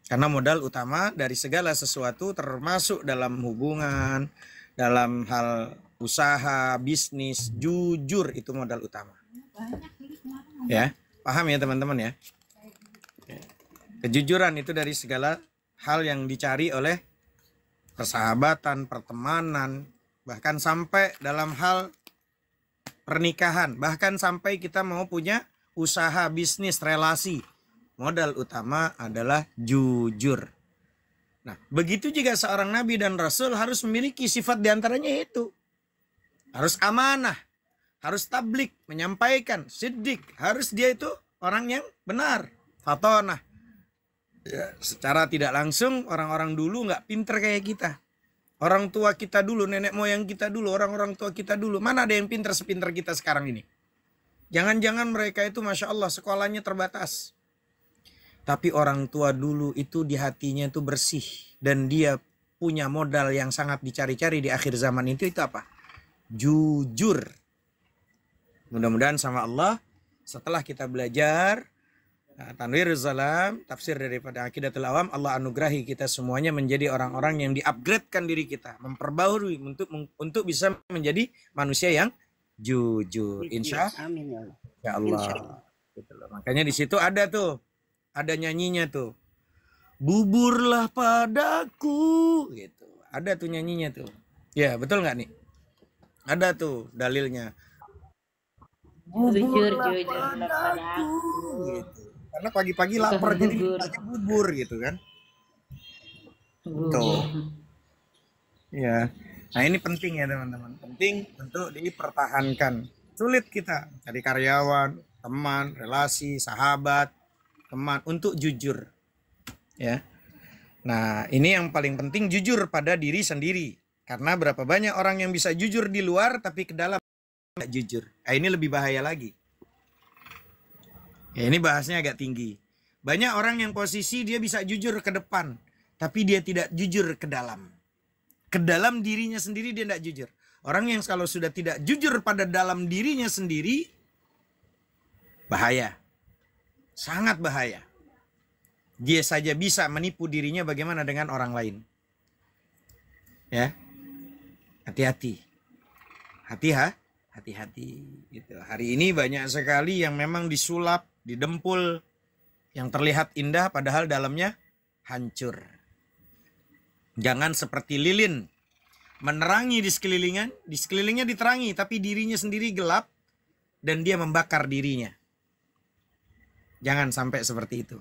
Karena modal utama dari segala sesuatu, termasuk dalam hubungan, dalam hal usaha, bisnis, jujur itu modal utama. Ya, paham ya teman-teman ya? Kejujuran itu dari segala hal yang dicari oleh persahabatan, pertemanan, bahkan sampai dalam hal pernikahan, bahkan sampai kita mau punya usaha, bisnis, relasi. Modal utama adalah jujur. Nah, begitu juga seorang nabi dan rasul harus memiliki sifat diantaranya itu. Harus amanah, harus tablik, menyampaikan, siddiq. Harus dia itu orang yang benar, fatonah. Ya, secara tidak langsung orang-orang dulu nggak pinter kayak kita. Orang tua kita dulu, nenek moyang kita dulu, orang-orang tua kita dulu. Mana ada yang pinter sepinter kita sekarang ini? Jangan-jangan mereka itu Masya Allah sekolahnya terbatas. Tapi orang tua dulu itu di hatinya itu bersih. Dan dia punya modal yang sangat dicari-cari di akhir zaman itu apa? Jujur. Mudah-mudahan sama Allah setelah kita belajar Tanwirul Zalam, tafsir daripada Aqidatul Awam, Allah anugerahi kita semuanya menjadi orang-orang yang di-upgradekan diri kita, memperbaharui untuk bisa menjadi manusia yang jujur. Insya Amin ya Allah. Gitu loh. Makanya di situ ada nyanyinya tuh. Buburlah padaku gitu. Ada tuh nyanyinya tuh. Ya, betul nggak nih? Ada tuh dalilnya. Jujur Buburlah padaku gitu. Karena pagi-pagi lapar jadi minta bubur gitu kan. Tuh. Ya. Nah, ini penting ya teman-teman. Penting untuk dipertahankan. Sulit kita cari karyawan, teman, relasi, sahabat, teman untuk jujur. Ya. Nah, ini yang paling penting, jujur pada diri sendiri. Karena berapa banyak orang yang bisa jujur di luar tapi ke dalam nggak jujur. Nah, ini lebih bahaya lagi. Ya, ini bahasnya agak tinggi. Banyak orang yang posisi dia bisa jujur ke depan, tapi dia tidak jujur ke dalam. Ke dalam dirinya sendiri dia tidak jujur. Orang yang kalau sudah tidak jujur pada dalam dirinya sendiri, bahaya. Sangat bahaya. Dia saja bisa menipu dirinya, bagaimana dengan orang lain. Ya, hati-hati. Hati-hati. Gitu. Hari ini banyak sekali yang memang disulap, didempul, yang terlihat indah padahal dalamnya hancur. Jangan seperti lilin, menerangi di sekelilingnya diterangi, tapi dirinya sendiri gelap dan dia membakar dirinya. Jangan sampai seperti itu.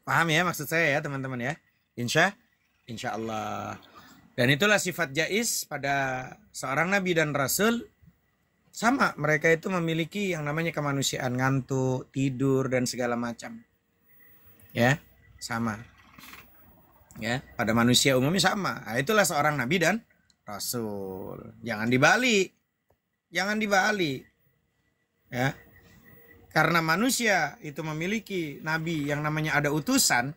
Paham ya maksud saya ya teman-teman ya? Insya Allah. Dan itulah sifat jais pada seorang nabi dan rasul. Sama, mereka itu memiliki yang namanya kemanusiaan, ngantuk, tidur, dan segala macam. Ya, sama. Ya, pada manusia umumnya sama. Nah, itulah seorang nabi dan rasul. Jangan dibalik. Jangan dibalik. Ya. Karena manusia itu memiliki nabi yang namanya ada utusan.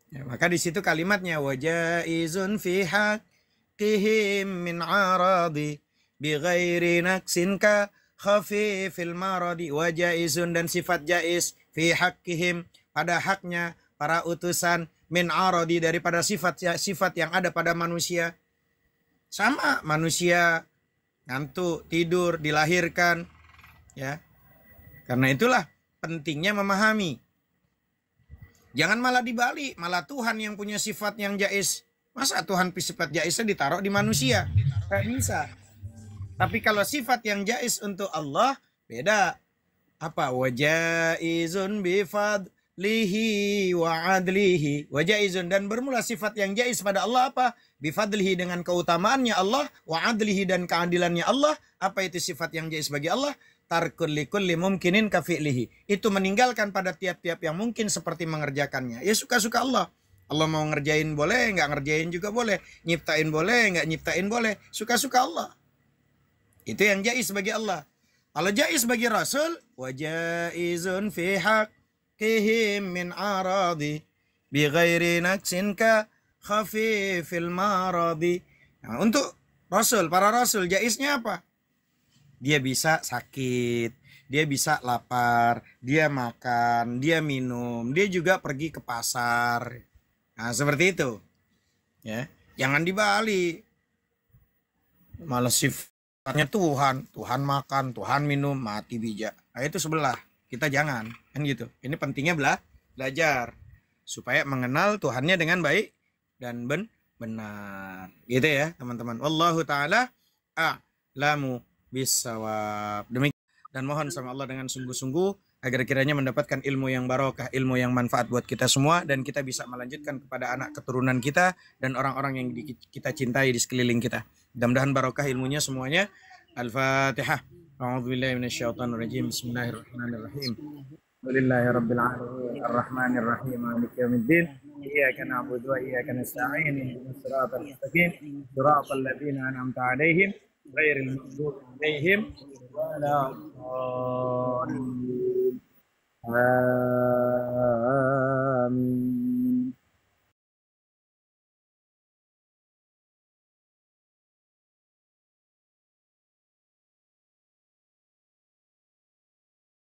Ya, maka di situ kalimatnya wajaizun fi haqqihim min aradi bighairi naksin ka khafifil maradi. Wajaizun, dan sifat jaiz fi haqqihim, pada haknya para utusan, min aradi, daripada sifat yang ada pada manusia. Sama, manusia ngantuk, tidur, dilahirkan, ya. Karena itulah pentingnya memahami. Jangan malah dibalik, malah Tuhan yang punya sifat yang jais. Masa Tuhan sifat jaisnya ditaruh di manusia? Tidak bisa. Tapi kalau sifat yang jais untuk Allah beda. Apa? Wajaizun bifadlihi wa adlihi. Wajaizun, dan bermula sifat yang jais pada Allah apa? Bifadlihi, dengan keutamaannya Allah, wa adlihi, dan keadilannya Allah. Apa itu sifat yang jais bagi Allah? Tarkul likulli mumkinin kafi'lihi. Itu meninggalkan pada tiap-tiap yang mungkin seperti mengerjakannya. Ya suka-suka Allah. Allah mau ngerjain boleh, nggak ngerjain juga boleh. Nyiptain boleh, nggak nyiptain boleh. Suka-suka Allah. Itu yang jais bagi Allah. Kalau jais bagi Rasul, wajaizun fi haqqihim min aradi bighairi naksin ka khafifil maradi. Nah, untuk Rasul, para Rasul, jaisnya apa? Dia bisa sakit, dia bisa lapar, dia makan, dia minum, dia juga pergi ke pasar. Nah, seperti itu. Ya, jangan dibalik. Malah sifatnya Tuhan, Tuhan makan, Tuhan minum, mati bijak. Nah, itu sebelah. Kita jangan, kan gitu. Ini pentingnya belajar supaya mengenal Tuhannya dengan baik dan benar. Gitu ya, teman-teman. Wallahu taala a'lamu bisawab. Demikian, dan mohon sama Allah dengan sungguh-sungguh agar kiranya mendapatkan ilmu yang barokah, ilmu yang manfaat buat kita semua, dan kita bisa melanjutkan kepada anak keturunan kita dan orang-orang yang kita cintai di sekeliling kita. Mudah-mudahan barokah ilmunya semuanya. Al-Fatihah. A'udzubillahi minasyaitonirrajim. Bismillahirrahmanirrahim. Alhamdulillahirabbil alamin arrahmanir rahim maliki yaumiddin. Iyyaka na'budu wa iyyaka nasta'in. Ihdinas siratal mustaqim. Shiratal ladzina an'amta 'alaihim ghairil maghdubi 'alaihim wala dhalin.